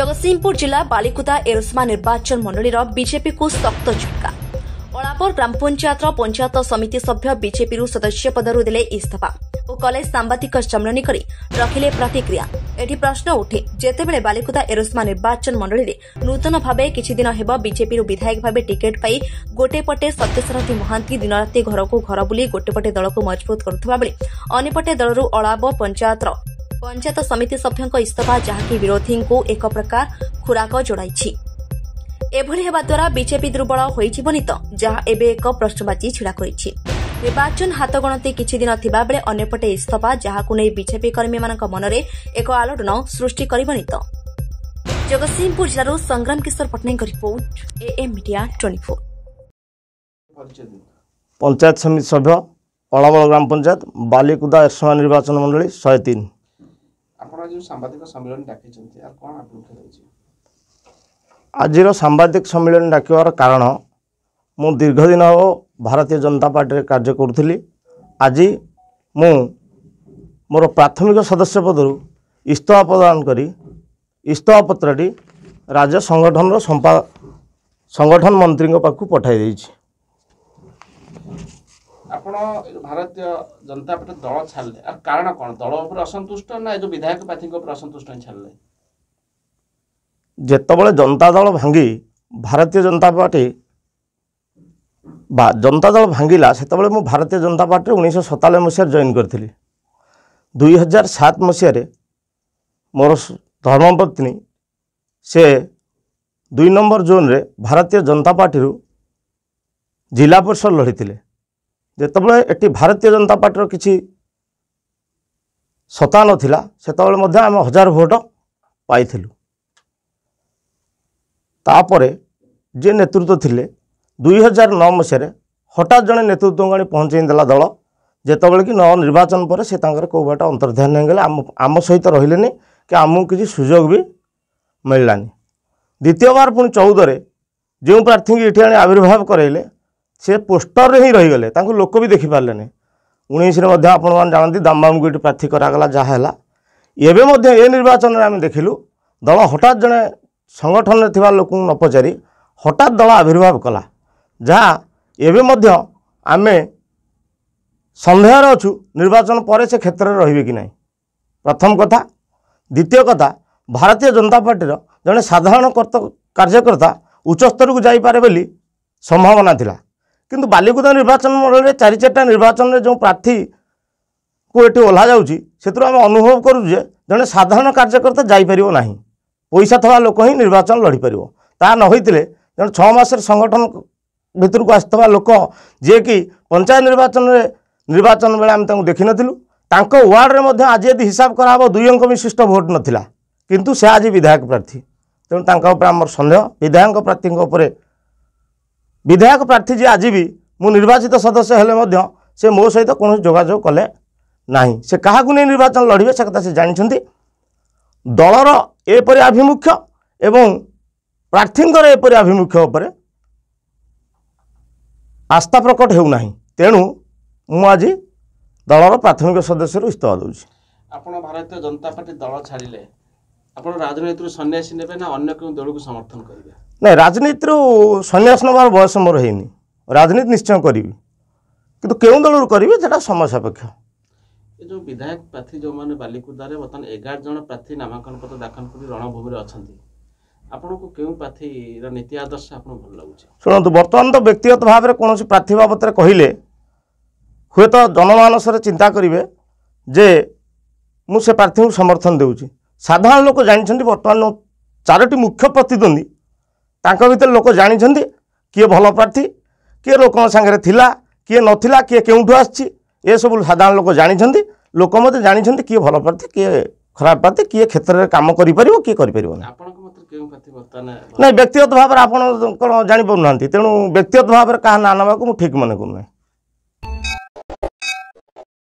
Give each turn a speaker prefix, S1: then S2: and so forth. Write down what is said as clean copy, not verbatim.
S1: जगतसिंहपुर जिला बालिकुदा एरोस्मा निर्वाचन मंडली बीजेपी को सख्त झटका। अलापर ग्राम पंचायत पंचायत समिति सभ्य बीजेपी सदस्य पदर देले इस्तीफा और कलेज सांबादिक सम्मेलन कर रखिले प्रतिक्रिया। एठी प्रश्न उठे जेतेबेले बालिकुदा एरोस्मा निर्वाचन मंडली नूतन भाव किछि दिन हेब बीजेपी विधायक भाव टिकेट पाई गोटेपटे सत्यसारथी महांती दिन राति घर को घर बुली गोटेपटे दल को मजबूत करुवा बेले अन्यपटे दलरू अलाब पंचायत समिति सभ्यों इस्तीफा जहाँकि विरोधी को एक प्रकार खुराक जोड़ाई। एभली हेबा द्वारा बीजेपी दुर्बल होईजिबनी तो जहाँ एबे एक प्रश्नबाची छिड़ा करिछि। निर्वाचन हाथ गणति किछि दिन थिबा बेले अन्यपटे इस्तीफा जहाँकु नै बीजेपी कर्मी मानक मनरे एक आलोड़न सृष्टि करिबनी तो। जगतसिंहपुर जिल्लारो Sangram Kishore Pattnaik report AM media 24।
S2: Panchayat समिति सभ्य अलाबल ग्राम पंचायत बालिकुदा एरोस्मा निर्वाचन मंडली 103।
S3: सांबादिक सम्मेलन
S2: आज सांबादिक सम्मेलन डाकिवार कारण मु दीर्घ दिन हो भारतीय जनता पार्टी कार्य करुली। आज मु मोर प्राथमिक सदस्य पदर इस्तीफा प्रदान करी इस्तीफा पत्रटी राज्य संगठन संगठन मंत्री पाखु पठाई देछि।
S3: आपण भारतीय जनता पार्टी दल छाड़ले कारण कौन दल उपर असंतुष्ट ना जो विधायक प्रार्थी उपर असंतुष्ट छाड़ले?
S2: जेतबले जनता दल भांगी भारतीय जनता पार्टी जनता दल भांगिला सेतबले मु भारतीय जनता पार्टी 1997 मसीह जॉइन करथिली। 2007 मसीह मोर धर्मपत्नी से 2 नंबर जोन रे भारतीय जनता पार्टी जिला परिषद लड़ी थिले। जेतबले एटी भारतीय जनता पार्टी किछि सत्ता नथिला सेतबले मध्ये आम 1000 भोट पाइथिलु। तापरे जे नेतृत्व थिले 2009 मसीह हठात जड़े नेतृत्व आनी पहुँचे देला दल जेतबले कि निर्वाचन पर से कौ बाट अंतर्ध्यान हो गले आम सहित रहिले कि आमको किसी सुजोग भी मिललानी। द्वितीय बार पुणी 14 जो प्रार्थी की ये आविर्भाव कराइले से पोस्टर रे ही रहीगले लोक भी देखिपारे। 19 आपण जानती दामबाम को प्रार्थी करागला जहाँ है ये निर्वाचन में आम देखिलु दल हठात जड़े संगठन में थिबा लोक न पचारि हठात दल आविर्भाव कला जहाँ एवं आम सन्देह अच्छु निर्वाचन पर से क्षेत्र में रही कि ना। प्रथम कथा। द्वितीय कथा भारतीय जनता पार्टी जड़े साधारण कार्यकर्ता उच्च स्तर को जापे बोली संभावना थिला किंतु बालिकुदा निर्वाचन मंडल में 4 निर्वाचन में जो प्रार्थी को ये ओह्ला जाऊँगी से अनुभव करुचे जड़े साधारण कार्यकर्ता जापर ना पैसा थवा लोक ही निर्वाचन लड़ी पार ता न होते जब 6 मास संगठन भितर को आसवा लोक जी कि पंचायत निर्वाचन बेले आम देखी नथिलु वार्ड में आज यदि हिसाब कराब 2 अंक विशिष्ट भोट नाला किंतु से आज विधायक प्रार्थी तेणु आम सन्देह विधायक प्रार्थी जी आज भी मु निर्वाचित सदस्य हेले से मो सहित कौन जोगाजोग कले ना से क्या निर्वाचन लड़े से कथा से जानते दलर एपरी आभिमुख्य एवं प्रार्थींकर एपरी आभिमुख्य उपर आस्था प्रकट होना तेणु मु आज दलर प्राथमिक सदस्य इस्तीफा दूसरी।
S3: आपण भारतीय जनता पार्टी दल छाड़िले आपण राजनीति सन्यासी नेबे ना अन्य कोन दल को समर्थन करिवे?
S2: नहीं राजनीति सन्यास नबार बयस मोर हैनी राजनीति निश्चय करी किंतु केउं दल करी सेटा समय सापेक्ष।
S3: जो विधायक प्रार्थी जो माने बालिकुदारे बर्तमान 11 जन प्रार्थी नामांकन पत्र दाखल कर रणभूमि अछंती आपन को केउं प्रार्थी रा नीति आदर्श आपन भल लागुछ?
S2: सुनंतु बर्तमान तो व्यक्तिगत भाव में कौन प्रार्थी बाबत कहले हुए तो जनमानस चिंता करेंगे जे मु से प्रार्थी को समर्थन देउछि। साधारण लोक जानते बर्तमान 4टी मुख्य प्रतिद्वंदी तांका भीतर लोक जानते किए भल प्रार्थी किए लोक सांगे थिला किए नथिला किए केउठु आछि ये सब साधारण लोक जानते लोक मत जानते किए भल प्रार्थी किए खराब प्रार्थी किए क्षेत्र में कम कर किए कर ना व्यक्तिगत भाव में आप जापर ना तेणु व्यक्तिगत भाव में क्या ना ना ठीक मन करना।